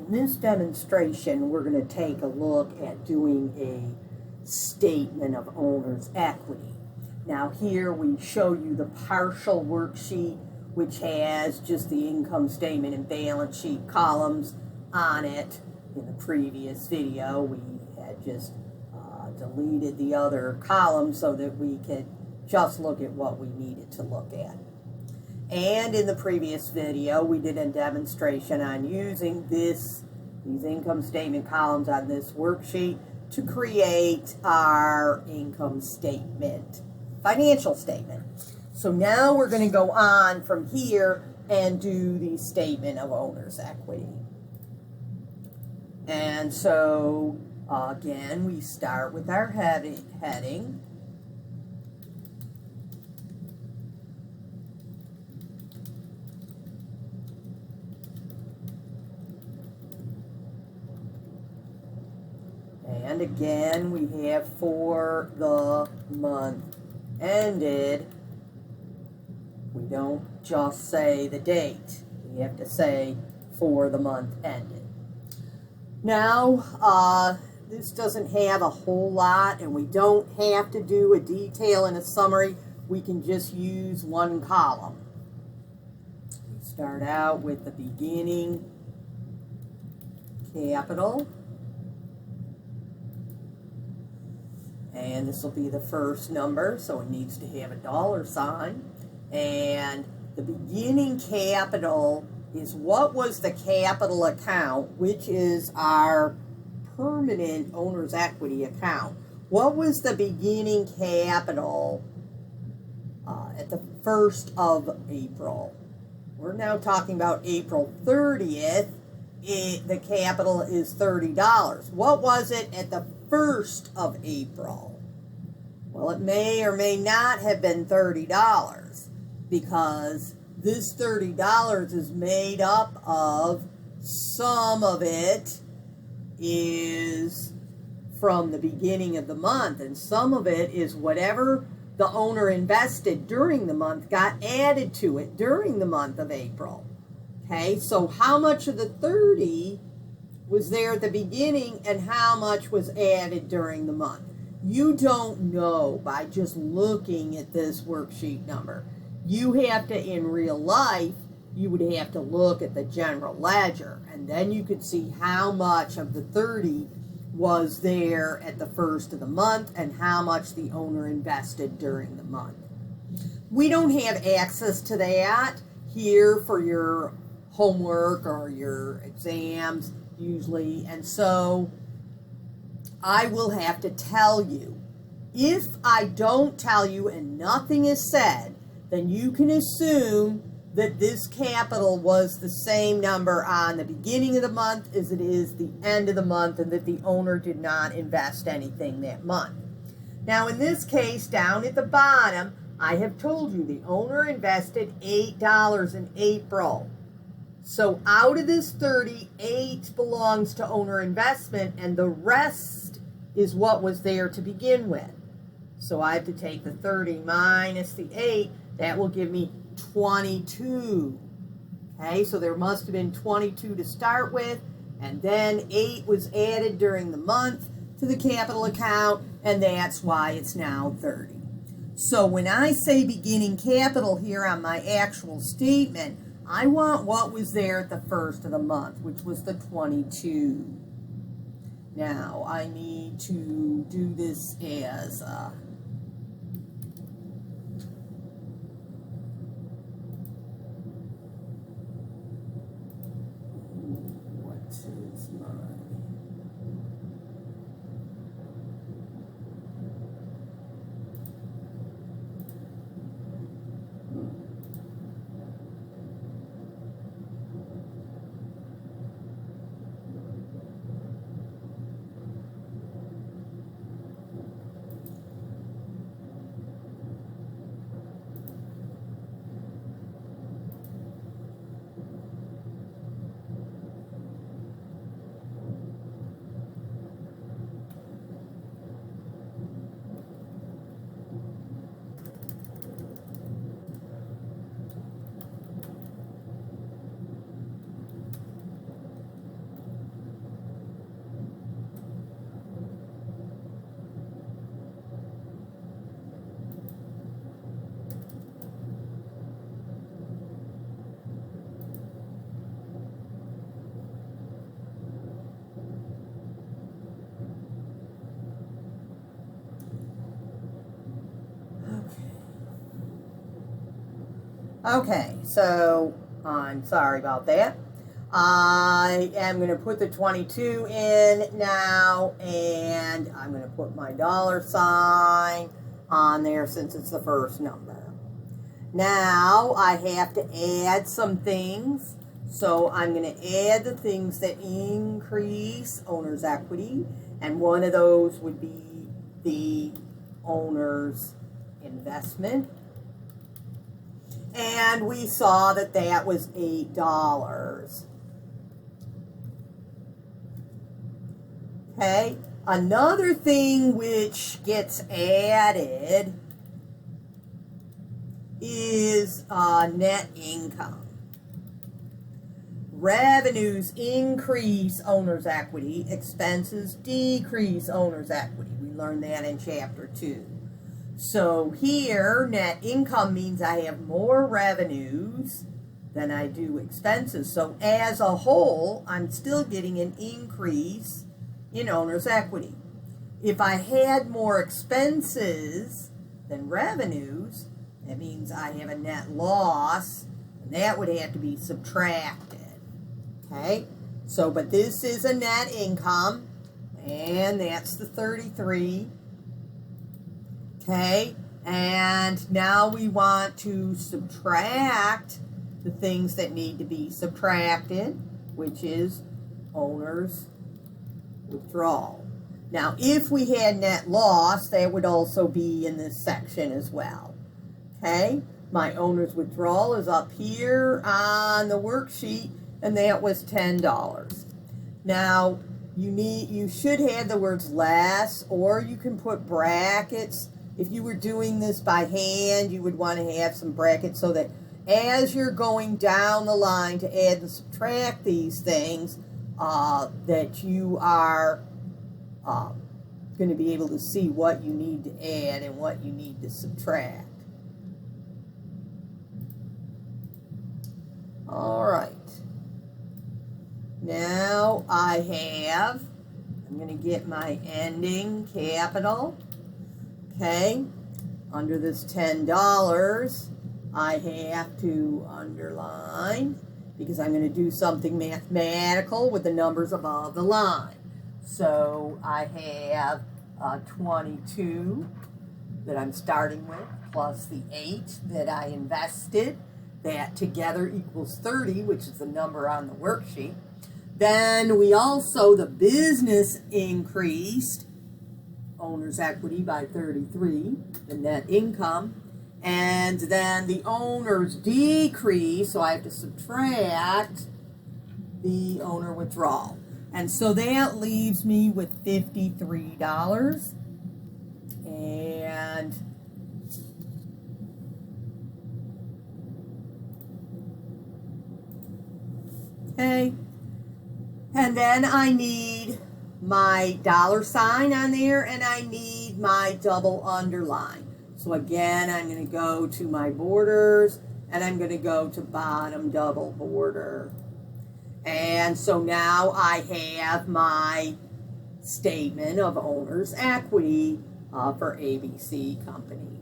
In this demonstration, we're going to take a look at doing a statement of owner's equity. Now here we show you the partial worksheet, which has just the income statement and balance sheet columns on it. In the previous video, we had just deleted the other columns so that we could just look at what we needed to look at. And in the previous video, we did a demonstration on using these income statement columns on this worksheet to create our income statement, financial statement. So now we're going to go on from here and do the statement of owner's equity. And so, again, we start with our heading. And again, we have for the month ended. We don't just say the date. We have to say for the month ended. Now, this doesn't have a whole lot, and we don't have to do a detail and a summary. We can just use one column. We start out with the beginning capital. And this will be the first number, so it needs to have a dollar sign. And the beginning capital is what was the capital account, which is our permanent owner's equity account. What was the beginning capital at the 1st of April? We're now talking about April 30th. The capital is $30. What was it at the 1st of April? Well, it may or may not have been $30 because this $30 is made up of, some of it is from the beginning of the month, and some of it is whatever the owner invested during the month got added to it during the month of April. Okay, so how much of the 30 was there at the beginning and how much was added during the month? You don't know by just looking at this worksheet number. You have to, in real life, you would have to look at the general ledger, and then you could see how much of the 30 was there at the 1st of the month and how much the owner invested during the month. We don't have access to that here for your homework or your exams usually, and so I will have to tell you. If I don't tell you and nothing is said, then you can assume that this capital was the same number on the beginning of the month as it is the end of the month, and that the owner did not invest anything that month. Now in this case, down at the bottom, I have told you the owner invested $8 in April. So out of this 30, 8 belongs to owner investment, and the rest is what was there to begin with. So I have to take the 30 minus the 8. That will give me 22. Okay, so there must have been 22 to start with, and then 8 was added during the month to the capital account, and that's why it's now 30. So when I say beginning capital here on my actual statement, I want what was there at the 1st of the month, which was the 22. Now, I need to do this as what is my... Okay, so I'm sorry about that. I am going to put the 22 in now, and I'm going to put my $sign on there since it's the first number. Now I have to add some things, so I'm going to add the things that increase owner's equity, and one of those would be the owner's investment. And we saw that that was $8. Okay, another thing which gets added is net income. Revenues increase owner's equity, expenses decrease owner's equity. We learned that in chapter 2. So here, net income means I have more revenues than I do expenses. So as a whole, I'm still getting an increase in owner's equity. If I had more expenses than revenues, that means I have a net loss, and that would have to be subtracted. Okay? So, but this is a net income, and that's the 33. Okay? And now we want to subtract the things that need to be subtracted, which is owner's withdrawal. Now, if we had net loss, that would also be in this section as well. Okay, my owner's withdrawal is up here on the worksheet, and that was $10. Now, you should have the words less, or you can put brackets. If you were doing this by hand, you would want to have some brackets so that as you're going down the line to add and subtract these things, that you are going to be able to see what you need to add and what you need to subtract. All right. Now I'm going to get my ending capital. Okay. Under this $10, I have to underline, because I'm going to do something mathematical with the numbers above the line. So I have 22 that I'm starting with, plus the 8 that I invested. That together equals 30, which is the number on the worksheet. Then we also, the business increased owner's equity by 33, the net income. And then the owners decrease, so I have to subtract the owner withdrawal. And so that leaves me with $53. And okay, and then I need my $sign on there, and I need my double underline. So again, I'm going to go to my borders, and I'm going to go to bottom double border. And so now I have my statement of owner's equity for ABC Company.